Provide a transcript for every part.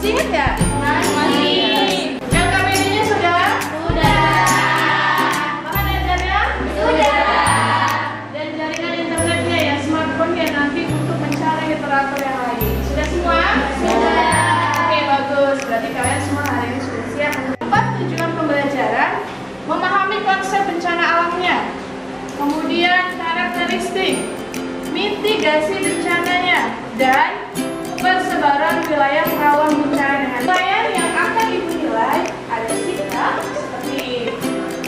Masih ingat nggak? Masih. LKPD-nya sudah? Bahan ajarnya? Dan jaringan internetnya ya, smartphone-nya nanti untuk mencari literatur yang lain. Sudah semua? Oke, bagus. Berarti kalian semua hari ini sudah siap. 4 tujuan pembelajaran: memahami konsep bencana alamnya, kemudian karakteristik, mitigasi bencananya, dan persebaran wilayah rawan bencana. Dengan nilai yang akan ibu nilai ada sikap seperti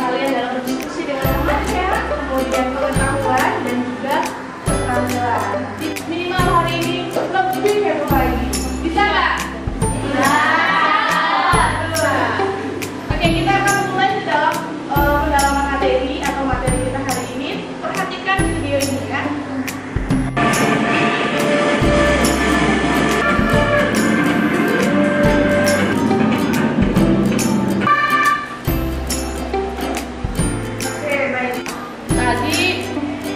kalian dalam berdiskusi dengan remaja, kemudian pengetahuan dan juga keterampilan. Minimal hari ini lebih heboh lagi. Bisa nggak? Bisa. Oke, kita akan mulai di dalam pendalaman materi atau materi kita hari ini. Perhatikan video ini ya.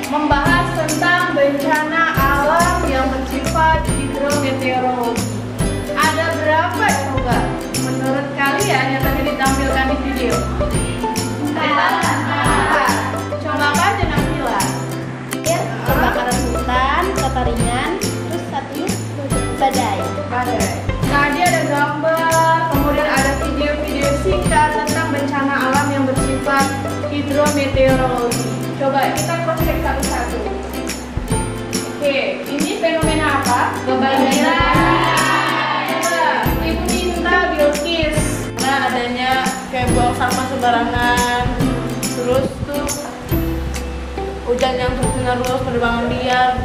Membahas tentang bencana alam yang bersifat hidrometeorologi. Ada berapa coba menurut kalian yang tadi ditampilkan di video? Coba apa aja Nabila? Kebakaran hutan, kekeringan, terus satu badai. Nah, dia ada gambar, kemudian ada video-video singkat tentang bencana alam yang bersifat hidrometeorologi. Coba kita cross check satu-satu. Oke, ini fenomena apa? Badai. Coba, Ibu minta Bilkis. Karena adanya kayak buang sampah sembarangan, terus tuh hujan yang terus-menerus, penerbangan liar.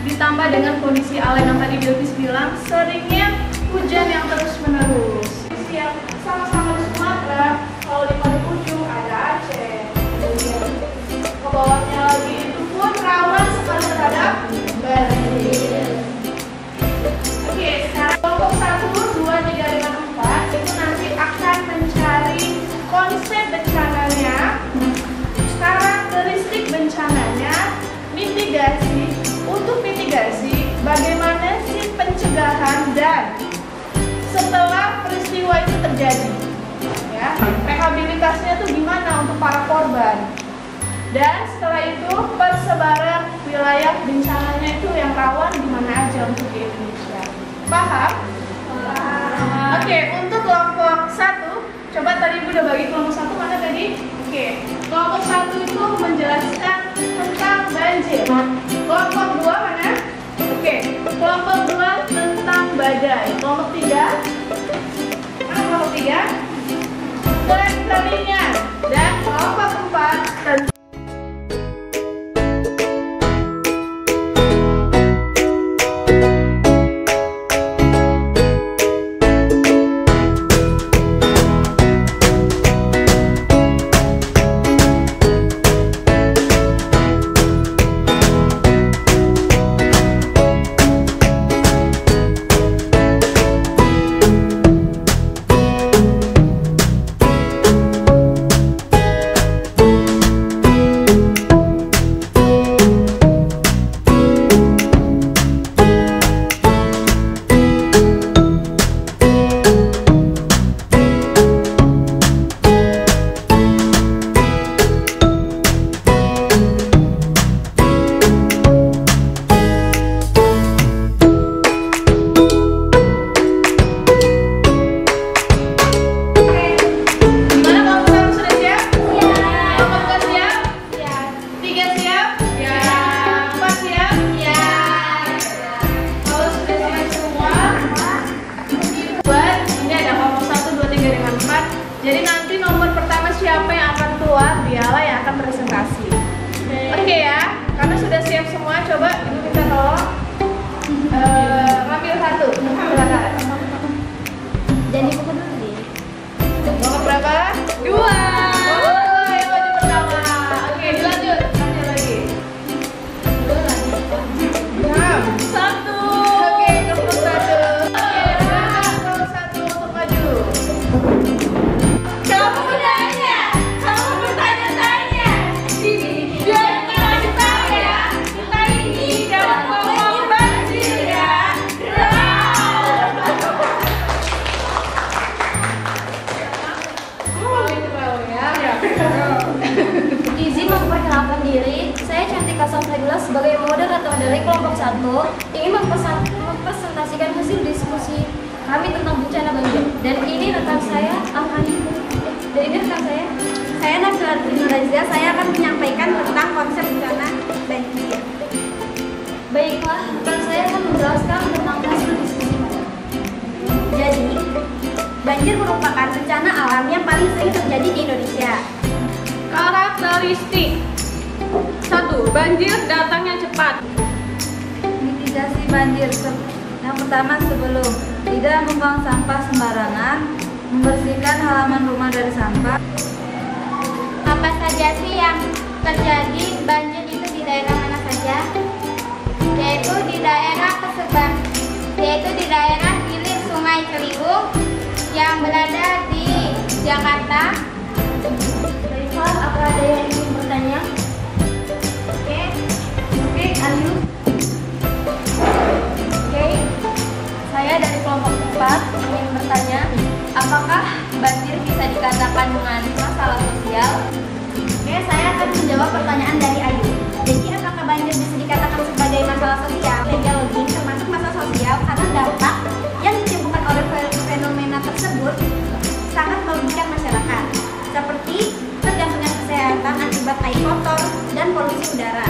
Ditambah dengan kondisi alam yang tadi Bilkis bilang, seringnya hujan yang terus-menerus. Kondisi yang sama-sama di Sumatera, kalau di Maluku ada Aceh. Ke bawahnya lagi itu pun rawan sekali terhadap banjir. Oke, sekarang kelompok 1, 2, 3, 5, 4 itu nanti akan mencari konsep bencananya, karakteristik bencananya, mitigasi. Untuk mitigasi, bagaimana sih pencegahan dan setelah peristiwa itu terjadi, ya, rehabilitasinya tuh gimana untuk para korban. Dan setelah itu persebaran wilayah bencananya itu yang rawan di mana aja untuk di Indonesia. Paham? Paham. Oke, untuk kelompok 1, coba tadi Ibu udah bagi kelompok 1 mana tadi? Oke, kelompok 1 itu menjelaskan tentang banjir. Kelompok 2 mana? Oke, kelompok 2 tentang badai. Kelompok 3? Mana kelompok 3? Kekeringan. Dan kelompok 4 tentang jadi nanti nomor pertama siapa yang akan keluar, dialah yang akan presentasi. Oke ya, karena sudah siap semua, coba Ibu minta tolong ngambil satu. Silakan. Jadi buku dulu nih. Nomor berapa? 2. Oh, yang maju pertama. Oke, dilanjut. Lanjut lagi. 1. Oke, kelompok 1. Oke, kelompok 1 untuk maju. Kamu bertanya-tanya. Sini, biar kasih tahu ya. Kita ini gak mau banjir ya. Susanto ingin mempresentasikan hasil diskusi kami tentang bencana banjir. Dan ini rekan saya, Saya Nabila Nuraizah, saya akan menyampaikan tentang konsep bencana banjir. Baiklah, rekan saya akan menjelaskan tentang hasil diskusi kami. Jadi, banjir merupakan bencana alam yang paling sering terjadi di Indonesia. Karakteristik 1. Banjir datangnya cepat. Mitigasi banjir. Yang pertama, sebelum tidak membuang sampah sembarangan, membersihkan halaman rumah dari sampah. Apa saja sih yang terjadi banjir itu di daerah mana saja? Yaitu di daerah hilir Sungai Ciliwung yang berada di Jakarta. Baiklah, apa ada yang ingin bertanya? Oke, Ayu. Oke, saya dari kelompok 4 ingin bertanya, apakah banjir bisa dikatakan dengan masalah sosial? Oke, saya akan menjawab pertanyaan dari Ayu. Jadi, apakah banjir bisa dikatakan sebagai masalah sosial? Logik termasuk masalah sosial karena dampak yang ditimbulkan oleh fenomena tersebut sangat merugikan masyarakat, seperti terganggunya kesehatan akibat air kotor dan polusi udara.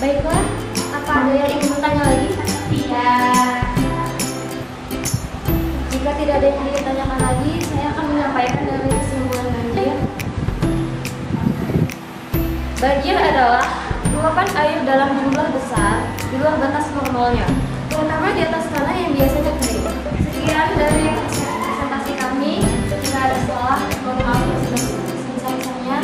Baiklah, apa ada yang ingin bertanya lagi? Tidak. Jika tidak ada yang ingin ditanyakan lagi, saya akan menyampaikan dari kesimpulan banjir. Banjir adalah luapan air dalam jumlah besar di luar batas normalnya, terutama di atas tanah yang biasanya kering. Sekian dari presentasi kami. Jika ada salah, mohon maaf sebesar-besarnya.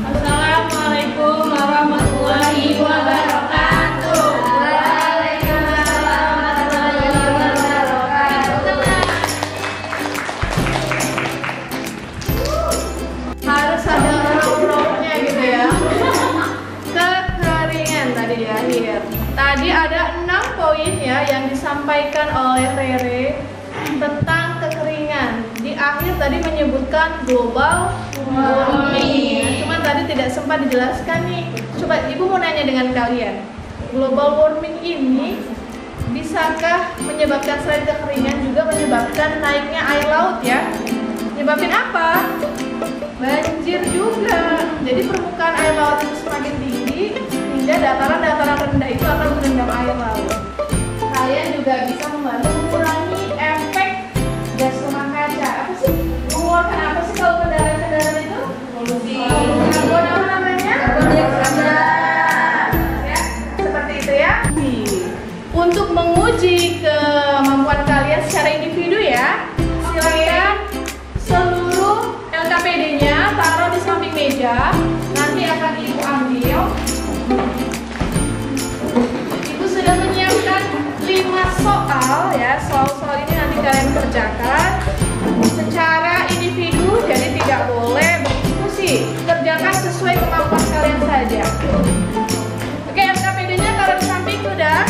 Assalamualaikum warahmatullahi wabarakatuh. Waalaikumsalam warahmatullahi wabarakatuh. Harus ada huruf-hurufnya gitu ya. Kekeringan tadi ya, Hir. Tadi ada 6 poin ya yang disampaikan oleh Rere tentang kekeringan. Di akhir tadi menyebutkan global warming. Cuman tadi tidak sempat dijelaskan nih. Coba Ibu mau nanya dengan kalian. Global warming ini bisakah menyebabkan selain kekeringan juga menyebabkan naiknya air laut ya? Nyebabin apa? Banjir juga. Jadi permukaan air laut itu semakin tinggi hingga dataran-dataran rendah itu akan merendam air laut. Kalian juga bisa membantu mengurangi efek gas rumah kaca. Apa sih? Mengeluarkan apa sih kalau kendaraan-kendaraan itu? Polusi. Karbon apa namanya? Karbon dioksida. Ya, seperti itu ya. Untuk menguji kemampuan kalian secara individu ya, silakan seluruh LKPD-nya taruh di samping meja. Nanti akan Ibu ambil. Ibu sudah menyiapkan 5 soal ya. Soal-soal ini nanti kalian kerjakan secara individu, jadi tidak boleh berdiskusi. Kerjakan sesuai kemampuan kalian saja. Oke, LKPD-nya taruh di samping sudah.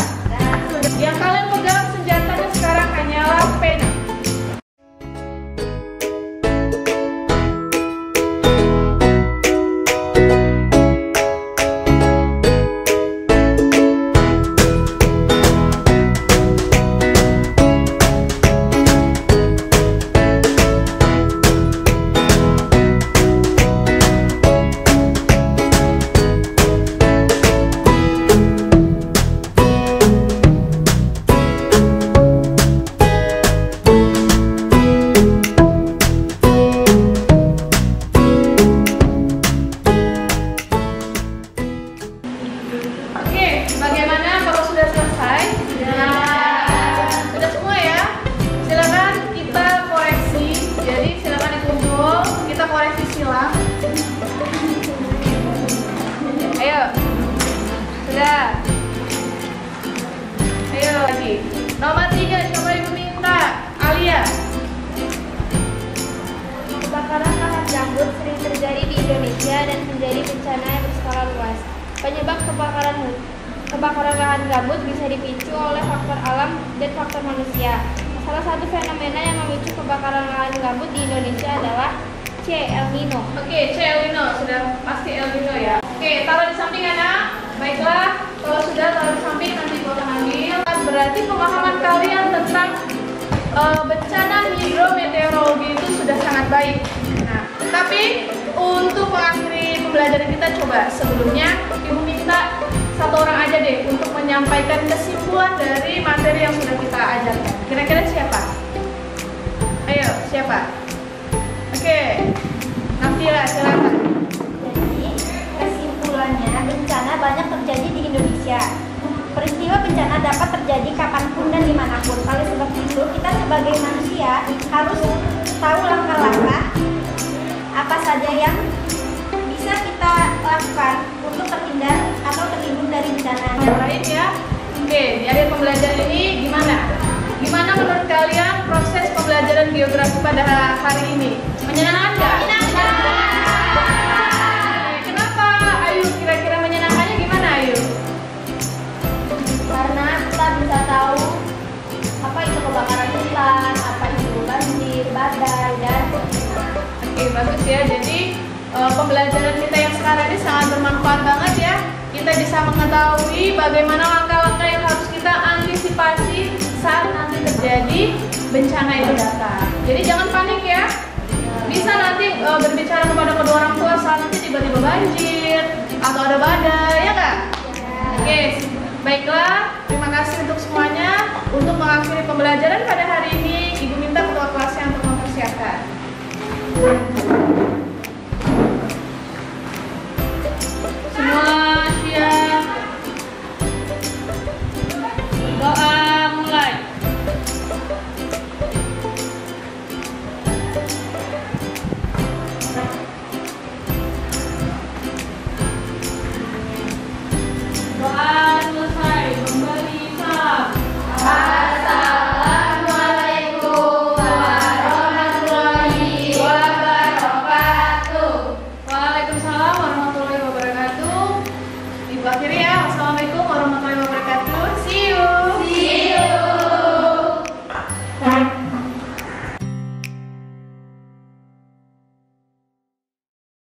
Yang kalian pegang senjatanya sekarang hanyalah pena. Nomor 3, coba Ibu minta Alia. Kebakaran lahan gambut sering terjadi di Indonesia dan menjadi bencana yang berskala luas. Penyebab kebakaran lahan gambut bisa dipicu oleh faktor alam dan faktor manusia. Salah satu fenomena yang memicu kebakaran lahan gambut di Indonesia adalah El Nino. Oke, El Nino, sudah pasti El Nino ya. Oke, taruh di samping anak. Baiklah, kalau sudah taruh di samping nanti gua akan ambil. Berarti pemahaman kalian tentang bencana hidrometeorologi itu sudah sangat baik. Nah, tapi untuk mengakhiri pembelajaran kita, coba sebelumnya Ibu minta satu orang aja deh untuk menyampaikan kesimpulan dari materi yang sudah kita ajarkan. Kira-kira siapa? Ayo, siapa? Oke, Nafila, silakan. Jadi, kesimpulannya bencana banyak terjadi di Indonesia. Peristiwa bencana dapat terjadi kapanpun dan dimanapun. Oleh sebab itu, kita sebagai manusia harus tahu langkah-langkah apa saja yang bisa kita lakukan untuk terhindar atau terlindung dari bencana. Yang lain ya. Oke, di akhir pembelajaran ini gimana menurut kalian proses pembelajaran geografi pada hari ini? Menyenangkan nggak? Menyenangkan. Kenapa? Ayu, kira-kira menyenangkannya gimana, Ayu? Karena kita bisa tahu apa itu kebakaran hutan, apa itu banjir, badai, dan Oke, bagus ya. Jadi pembelajaran kita yang sekarang ini sangat bermanfaat banget ya. Kita bisa mengetahui bagaimana langkah-langkah yang harus kita antisipasi saat nanti terjadi bencana itu datang. Jadi jangan panik ya. Bisa nanti berbicara kepada kedua orang tua saat nanti tiba-tiba banjir atau ada badai, ya nggak? Oke, baiklah. Terima kasih untuk semuanya untuk mengakhiri pembelajaran pada hari ini.